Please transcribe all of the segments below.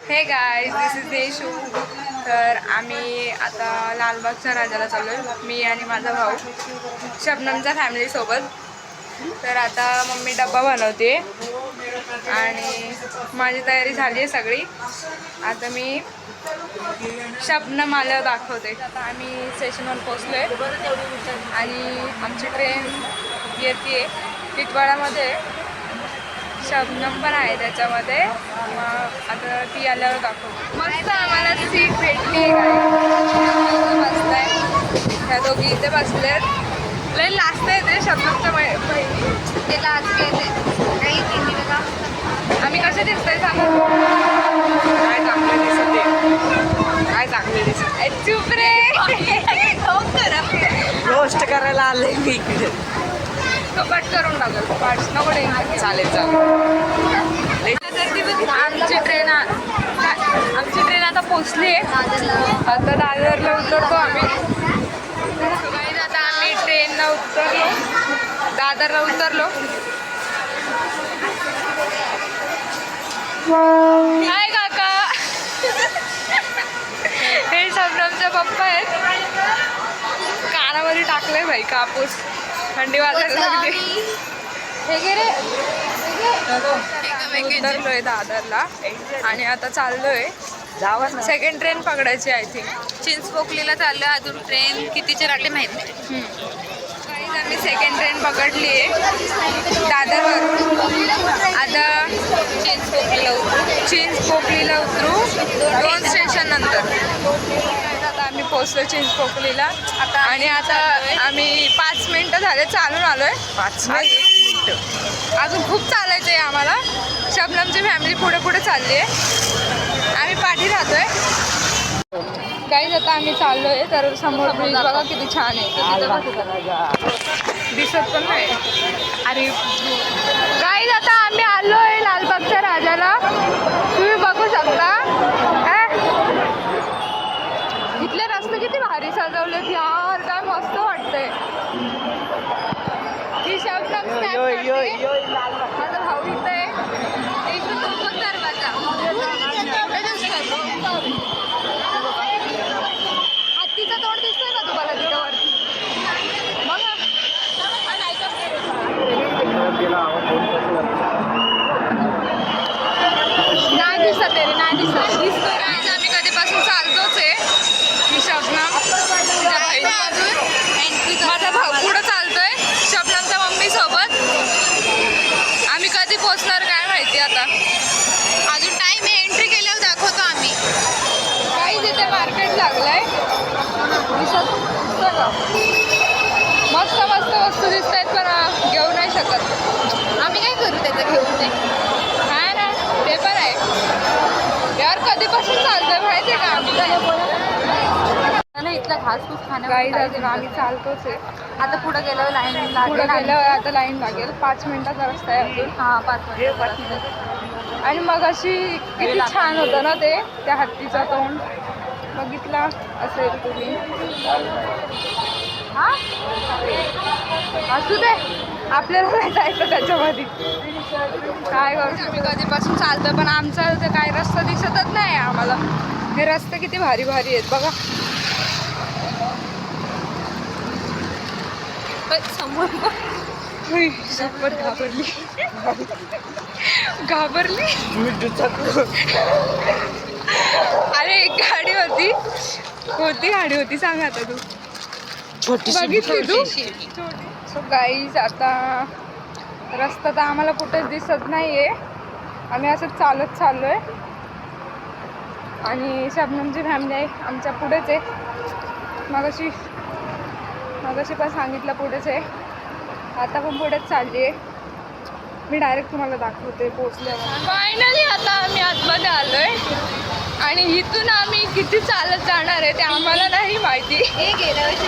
हे guys, this is देशू. तर आम्ही आता लालबागच्या राजाला चाललो आहे, मी आणि माझा भाऊ शबनमच्या फॅमिलीसोबत. तर आता मम्मी डब्बा बनवते आणि माझी तयारी झाली आहे सगळी. आता मी शबनम आल्यावर दाखवते. आता आम्ही स्टेशनवर पोचलो आहे आणि आमची ट्रेन येते टिटवाळामध्ये. शबनम पण आहे त्याच्यामध्ये. मग आता ती आल्यावर दाखवतो. मस्त आम्हाला सीट भेटली मस्त आहे. ह्या दोघी इथे बसलेत. लय लास्ट आहे ते शबनमच्या बहिणी. ते लास्ट आम्ही कसे दिसतोय सांगू? काय चांगले दिसते, काय चांगले दिसत. चुप रे, रोस्ट करायला आले मी इकडे. तो कट करून टाकल. पार्ट्स नको टेन्शन. चालेल चालेल. आमची ट्रेन आता पोचली आहे. आता दादरला उतरतो आम्ही. आता आम्ही ट्रेनला उतरलो, दादरला उतरलो. हाय काका. हे शबनमचे पप्पा आहेत. कानामध्ये टाकले भाई कापूस. थंडी वाजायला लागली. हे गे रे. उतरलोय दादरला आणि आता चाललोय सेकंड ट्रेन पकडायची. आय थिंक चिंचपोकलीला चाललं. अजून ट्रेन कितीचे राहिले माहीत नाही. आम्ही सेकंड ट्रेन पकडली आहे दादरवरून. आता चिंचपोकलीला उतरू 2 स्टेशन नंतर. आता आम्ही पोचलो चिंचपोकलीला आता. आणि आता आम्ही 5 मिनटं झाले चालून आलोय. 5 मिनिट अजून खूप चालायचं आहे आम्हाला. शबनमची फॅमिली पुढे पुढे चालली आहे, आम्ही पाठी राहतोय. काहीच आता आम्ही चाललोय. तर समोर ब्रिज बघा किती छान आहे. दिसत पण नाही. अरे काहीच आता आम्ही आलोय लालबागच्या राजाला. तुम्ही बघू शकता. इथले रस्ते किती भारी सजवलेत यार. काय मस्त वाटतंय. ही शबनम माझा भाऊ इथं आहे. इकडे तो पण दरवाजा. हत्तीचं तोंड दिसतोय का तुम्हाला तिथं वरती? बघा. नाही दिसत रे, नाही दिसत. दिसतोय. आम्ही कधीपासून चालतोच आहे. ही शबनम माझा भाऊ पुढं चालतोय शबनमच्या मम्मी सोबत. आम्ही कधी पोचणार काय माहिती आता. अजून टाइम आहे. एंट्री केल्यावर दाखवतो आम्ही. काही तिथे मार्केट लागलंय. मस्त मस्त वस्तू दिसत आहेत पण घेऊ नाही शकत. आम्ही काय करू त्याचं घेऊन ते. हा ना, ते पण आहे यार. कधीपासून चालतोय माहिती आहे का आम्ही. इथला घासपूस खाणं काही अजून आम्ही चालतोच आहे. आता पुढे गेल्यावर लाईन पुढे लागेल. गेल्यावर आता लाईन लागेल. 5 मिनिटाचा रस्ता आहे अजून. हां 5 मिनिट. आणि मग अशी किती छान होतं ना ते, त्या हत्तीचा तोंड बघितला असेल तुम्ही. हा असू दे, आपल्याला नाही जायचं त्याच्यामध्ये. काय करू. आम्ही कधीपासून चालतोय पण आमचा ते काय रस्ता दिसतच नाही आम्हाला. हे रस्ते किती भारी भारी आहेत बघा. समोर शपथ घाबरली. घाबरली. अरे एक गाडी होती गाडी होती. सांग आता तू बघितली तू. सो गाईज आता रस्ता तर आम्हाला कुठेच दिसत नाहीये. आम्ही असंच चालत चाललोय आणि शबनमची फॅमिली आहे आमच्या पुढेच आहे. मगाशी पण सांगितलं पुढेच आहे. आता पण पुढेच चालली आहे. मी डायरेक्ट तुम्हाला दाखवते पोचल्यावर. फायनली आता आम्ही आतमध्ये आलोय आणि इथून आम्ही किती चालत जाणार आहे ते आम्हाला नाही माहिती. हे गेल्या वर्षी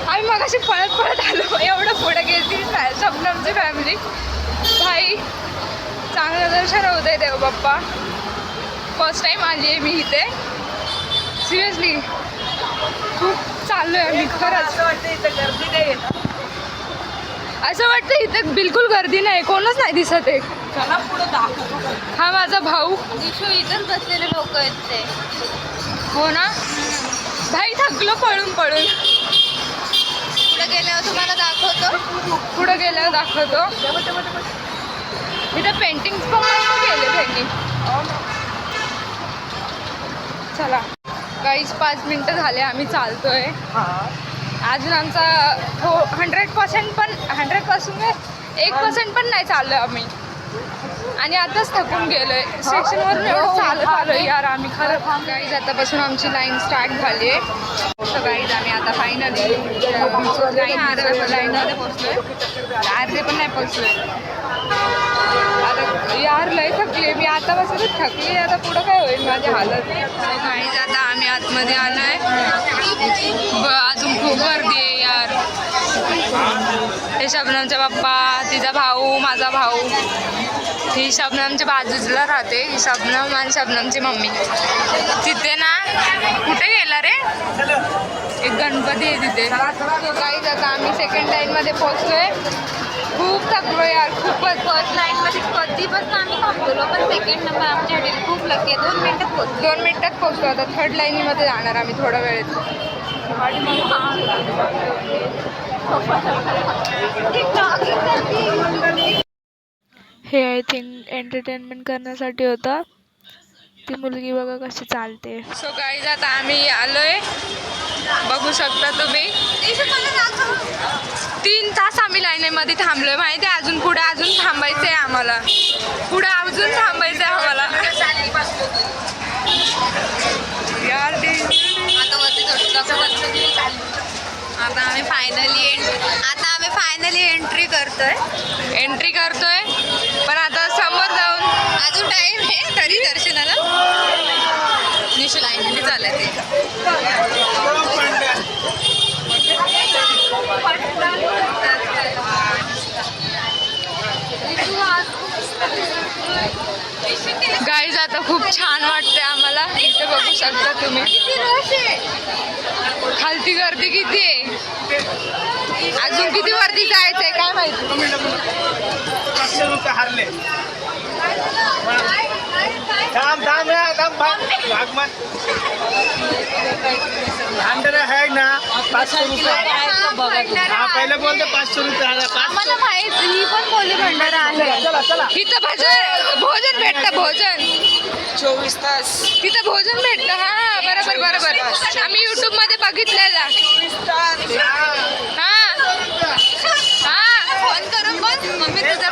आम्ही मग अशी पळत आलो. एवढं पुढे गेली शबनमची फॅमिली. भाई चांगलं दर्शन होत आहे देव बाप्पा. फर्स्ट टाईम आली आहे मी इथे. सिरियसली खूप चाललोय आम्ही खरंच. असं वाटतं इथे बिलकुल गर्दी नाही, कोणच नाही दिसत आहे. चला पुढे दाखव. हा माझा भाऊ. दिशू इथंच बसलेले लोक आहेत ते. हो ना. भाई थकलो पळून पळून. पुढे गेल्यावर तुम्हाला दाखवतो. पुढे गेल्यावर दाखवतो. इथं पेंटिंग पण मस्त केले त्यांनी. चला काहीच 5 मिनटं झाले आम्ही चालतोय. अजून आमचा 100% पण 100% 1% पण नाही चाललोय आम्ही. आणि आताच थकून गेलोय. स्टेशनवरून एवढं चालत आलोय यार आम्ही खरं. गाईज आतापासून आमची लाईन स्टार्ट झाली आहे. सो गाईज आम्ही आता फायनली लाईनमध्ये पोहोचलोय. अर्धे पण नाही पोहोचलोय. आता यार लय थकली मी आतापासूनच थकली. आता पुढं काय होईल माझी हालत. सो गाईज आता आम्ही आतमध्ये आलोय. अजून खूप गर्दी आहे यार. हे शबनमचा पप्पा, तिचा भाऊ, माझा भाऊ. ही शबनमच्या बाजूला राहते. ही शबनम आणि शबनमची मम्मी. तिथे ना कुठे गेला रे एक गणपती आहे तिथे. काहीच आता आम्ही सेकंड लाईनमध्ये पोहोचलोय. खूप थकलो यार खूपच. फर्स्ट लाईनमध्ये कधीपासून आम्ही थांबलो, पण सेकंड नंबर आमच्यासाठी खूप लकी आहे. 2 मिनिटात पोहोचलो. 2 मिनिटात पोहोचलो. आता थर्ड लाईनीमध्ये जाणार आम्ही थोड्या वेळेत. हे आय थिंक एंटरटेनमेंट करण्यासाठी होतं. ती मुलगी बघा कशी चालते. सो गाईज आता आम्ही आलोय. बघू शकता तुम्ही 3 तास आम्ही लाईनीमध्ये थांबलोय माहिती आहे. अजून पुढे अजून थांबायचं आहे आम्हाला. पुढे अजून थांबायचं आहे आम्हाला यार. आता वरती आता आम्ही फायनली एंट्री करतोय. पण आता समोर जाऊन अजून टाइम आहे तरी दर्शनाला. निशू लाईनमध्ये चालत आहे. गाईज आता खूप छान वाटते आम्हाला. इथे बघू शकता तुम्ही खालती गर्दी किती आहे. अजून किती वरती जायचंय काय माहिती. 500 रुपये हारले. थांब भागमत 100 है ना. 500 रुपये. हाँ पहले बोलते 500 रुपये हारा. आम्हाला माहित ही पण बोली भंडारा आहे. चला इथं भोजन भेटतं. भोजन 24 तास. तिथं भोजन भेटतं. हा बरोबर. आम्ही युट्यूब मध्ये बघितलेला. फोन करून बोल मम्मी तुझा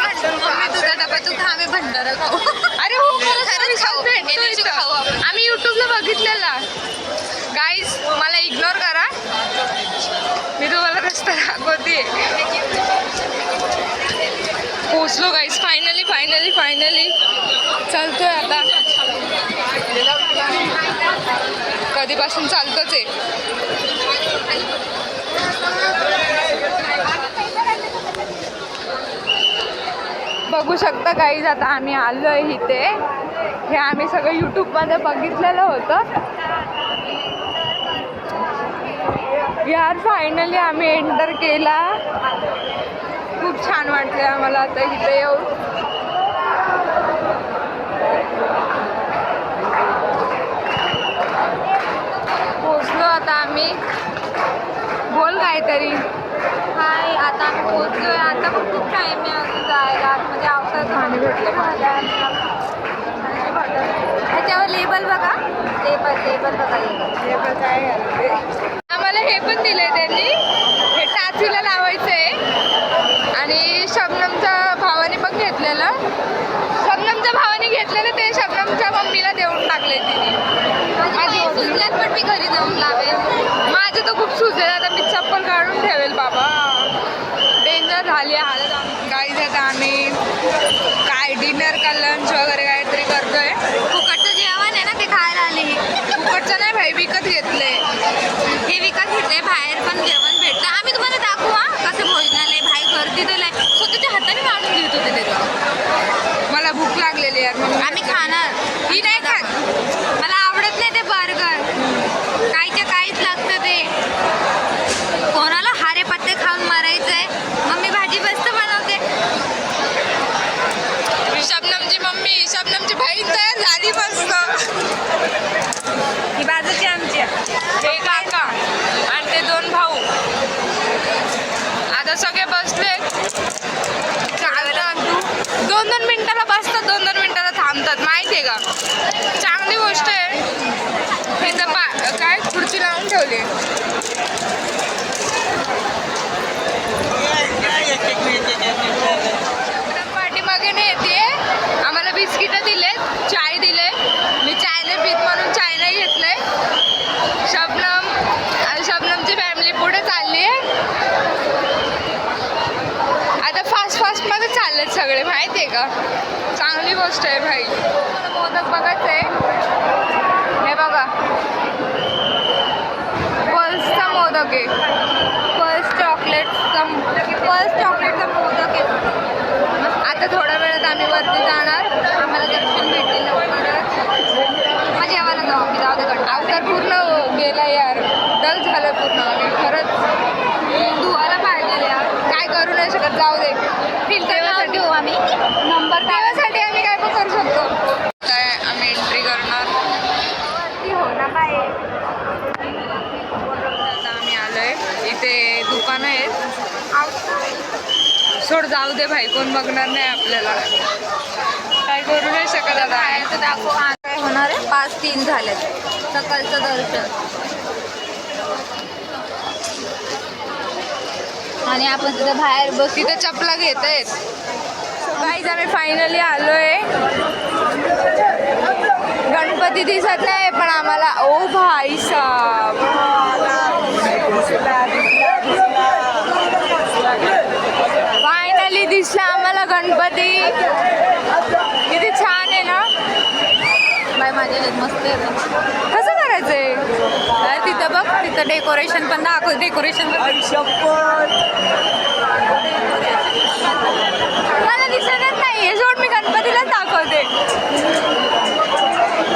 डबा तू खा, आम्ही भंडारा खाऊ. अरे हो खरंच खाऊ. भेटतो खाऊ आपण. आम्ही युट्यूबला बघितलेला. गाईज मला इग्नोर करा. मी तुम्हाला रस्ता दाखवते. पोचलो गाईज फायनली चालतोय आता. कधीपासून चालतोच आहे. बघू शकता गाईज आता आम्ही आलोय इथे. हे आम्ही सगळं यूट्यूबमध्ये बघितलेलं होतं यार. फायनली आम्ही एंटर केला. खूप छान वाटले आम्हाला आता इथे येऊन. पोचलो आता आम्ही. बोल काहीतरी. हाय आता आम्ही पोहोचलोय. आता पण खूप टाइम आहे अजून जायला. म्हणजे अवसर पाणी भेटलं. ह्याच्यावर लेबल बघा. लेबल बघा. आम्हाला हे पण दिलंय त्यांनी. हे टाचीला लावायचंय. आणि शबनमच्या भावाने पण घेतलेलं. ते शबनमच्या मम्मीला देऊन टाकले तिने. माझी सुचल्यात पण मी घरी जाऊन लावेल. माझं तर खूप सुचले. आता मी चप्पल काढून ठेवेल बाबा. डेंजर झाली हालत. गाईज आता आम्ही काय डिनर का लंच वगैरे काहीतरी करतोय. फुकटचं जेवण आहे ना ते खायला आले. फुकटचं नाही भाई विकत घेतलंय. हे विकत घेतलंय. बाहेर पण जेवण भेटतं. आम्ही तुम्हाला दाखवू कसं भोजनालय. बाहेर गर्दी तर स्वतःच्या हाताने मांडून घेत होते ते. मला भूक लागलेली यार. मग आम्ही खाणार. ही नाही खात. मला आवडत नाही ते बर्गर. काहीच्या काहीच लागतं ते. कोणाला हारे पत्ते खाऊन मारायचंय. मम्मी भाजी बसतं का चांगली गोष्ट आहे. इथं काय खुर्ची लावून ठेवली. पाठीमागे नाही येते. आम्हाला बिस्किटं दिलेत, चाय दिले. मी चाय नाही पीत म्हणून चाय नाही घेतलंय. शबनमची फॅमिली पुढे चालली आहे. आता फास्ट मध्ये चाललेत सगळे, माहिती आहे का. चांगली गोष्ट आहे भाई. मला मोदक बघायचं आहे. हे बघा पल्सचा मोदक आहे. पल्स चॉकलेटचा मोदक आहे. आता थोड्या वेळात आम्ही वरती जाणार. आम्हाला दर्शन भेटेल लवकरच. मग जेवायला जाऊ आम्ही. जाऊ दे गण अवतार पूर्ण गेला यार. डल झालं पूर्ण. आम्ही खरंच धुवायला पाहिजे यार. काय करू नाही शकत. जाऊ दे. फिल्टर घेऊ आम्ही. नंबर देवासाठी आम्ही काय पण करू शकतो. काय आम्ही एंट्री करणार. हो ना बाय. आता आम्ही आलोय. इथे दुकानं आहेत. सोड जाऊ दे भाई. कोण बघणार नाही आपल्याला. काय करू नाही शकत आता. दाखव काय होणार आहे. 5-3 झालेत सकाळचं दर्शन. आणि आपण तिथं बाहेर बस. तिथे चपला घेत आहेत. गाईज आम्ही फायनली आलोय. गणपती दिसत नाही पण आम्हाला ओ भाई साहब फायनली दिसला आम्हाला गणपती. किती छान आहे ना. बाय माझे मस्त आहे. कसं करायचंय. तिथं बघ. तिथं डेकोरेशन पण दाखव. डेकोरेशन मला दिसतच नाहीये. सोड मी गणपतीलाच दाखवते.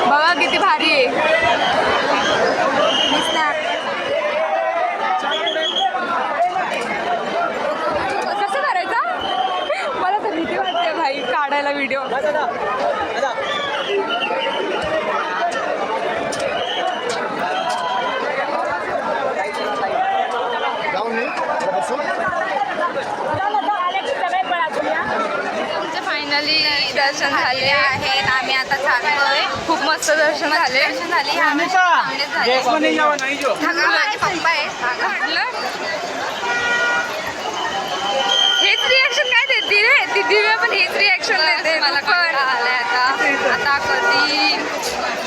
बघा किती भारी आहे. कसं करायचं. मला तर भीती वाटते भाई काढायला व्हिडिओ. फायनली दर्शन झाले आहेत. आम्ही आता चाललोय. खूप मस्त दर्शन झाले. दर्शन झाली. ह्या चांगलेच झाले. माझे पप्पा आहे. म्हटलं हेच रिॲक्शन काय देते रे. ती दिव्या पण हेच रिॲक्शन देते. मला कंटाळा आलाय आता कधी.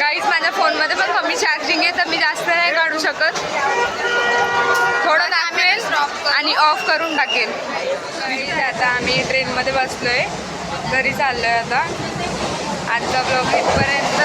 गाईज माझ्या फोनमध्ये पण कमी चार्जिंग आहे तर मी जास्त नाही काढू शकत. थोडं दाखवेल आणि ऑफ करून टाकेल. आता आम्ही ट्रेनमध्ये बसलोय. घरी चाललोय आता. आजचा ब्लॉग इथपर्यंत.